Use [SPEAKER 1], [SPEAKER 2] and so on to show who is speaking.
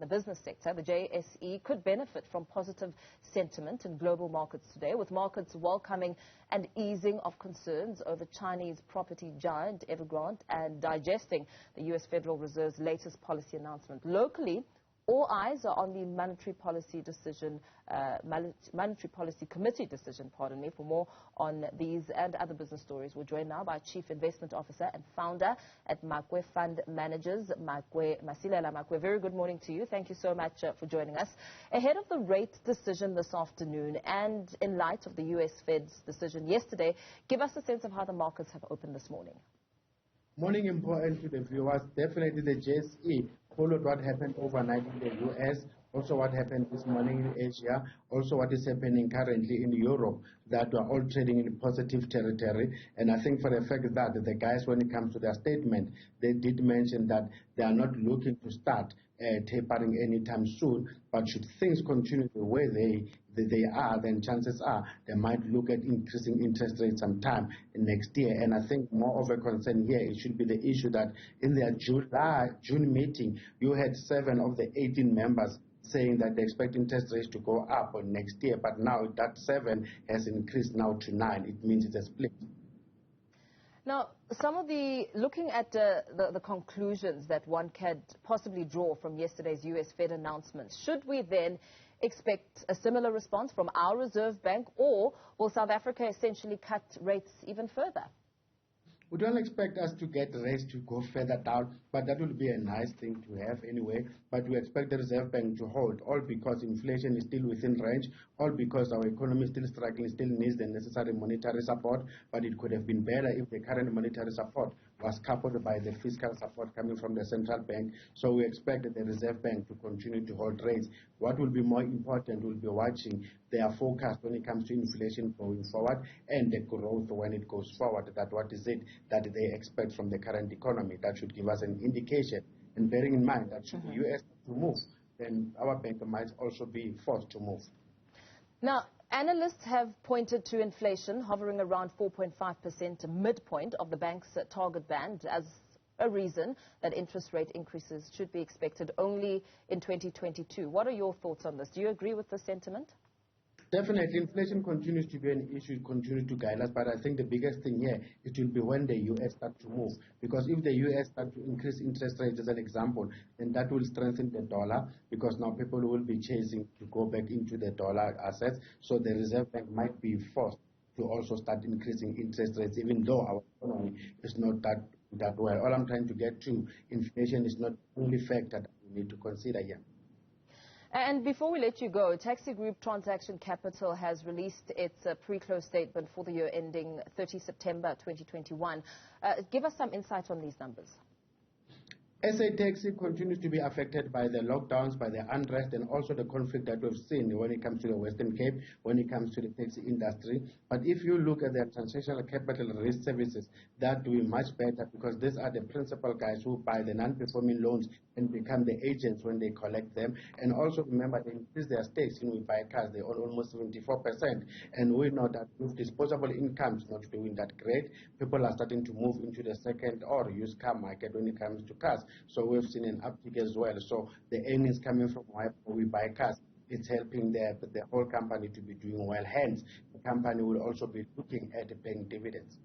[SPEAKER 1] The business sector, the JSE, could benefit from positive sentiment in global markets today, with markets welcoming an easing of concerns over Chinese property giant Evergrande and digesting the U.S. Federal Reserve's latest policy announcement. Locally, all eyes are on the Monetary Policy Committee decision, For more on these and other business stories, we're joined now by Chief Investment Officer and founder at Makwe Fund Managers, Makwe Masilela. Makwe, very good morning to you. Thank you so much for joining us. Ahead of the rate decision this afternoon and in light of the U.S. Fed's decision yesterday, give us a sense of how the markets have opened this morning.
[SPEAKER 2] Morning important to the viewers. Definitely the JSE followed what happened overnight in the US, also what happened this morning in Asia, also what is happening currently in Europe, that are all trading in positive territory. And I think for the fact that the guys, when it comes to their statement, they did mention that they are not looking to start tapering anytime soon, but should things continue the way they are, then chances are they might look at increasing interest rates sometime next year. And I think more of a concern here, it should be the issue that in their June meeting, you had 7 of the 18 members saying that they expect interest rates to go up next year, but now that 7 has increased now to 9. It means it's a split.
[SPEAKER 1] Now, looking at the conclusions that one could possibly draw from yesterday's U.S. Fed announcement, should we then expect a similar response from our Reserve Bank, or will South Africa essentially cut rates even further?
[SPEAKER 2] We don't expect us to get rates to go further down, but that will be a nice thing to have anyway. But we expect the Reserve Bank to hold, all because inflation is still within range, all because our economy is still struggling, still needs the necessary monetary support. But it could have been better if the current monetary support was coupled by the fiscal support coming from the central bank. So we expect the Reserve Bank to continue to hold rates. What will be more important will be watching their forecast when it comes to inflation going forward and the growth when it goes forward. That what is it that they expect from the current economy. That should give us an indication. And bearing in mind that should the U.S. to move, then our bank might also be forced to move.
[SPEAKER 1] Now, analysts have pointed to inflation hovering around 4.5%, midpoint of the bank's target band, as a reason that interest rate increases should be expected only in 2022. What are your thoughts on this? Do you agree with the sentiment?
[SPEAKER 2] Definitely, inflation continues to be an issue, continues to guide us, but I think the biggest thing here, it will be when the U.S. start to move. Because if the U.S. start to increase interest rates, as an example, then that will strengthen the dollar, because now people will be chasing to go back into the dollar assets. So the Reserve Bank might be forced to also start increasing interest rates, even though our economy is not that well. All I'm trying to get to, inflation is not the only factor that we need to consider here.
[SPEAKER 1] And before we let you go, Taxi Group Transaction Capital has released its pre-close statement for the year ending 30 September 2021. Give us some insight on these numbers.
[SPEAKER 2] SA Taxi continues to be affected by the lockdowns, by the unrest, and also the conflict that we've seen when it comes to the Western Cape, when it comes to the taxi industry. But if you look at their transactional capital risk services, they're doing much better, because these are the principal guys who buy the non-performing loans and become the agents when they collect them. And also remember, they increase their stakes in We Buy Cars. They own almost 74%. And we know that with disposable incomes not doing that great, people are starting to move into the second or used car market when it comes to cars. So we've seen an uptick as well. So the earnings coming from We Buy Cars, it's helping the whole company to be doing well. Hence, the company will also be looking at paying dividends.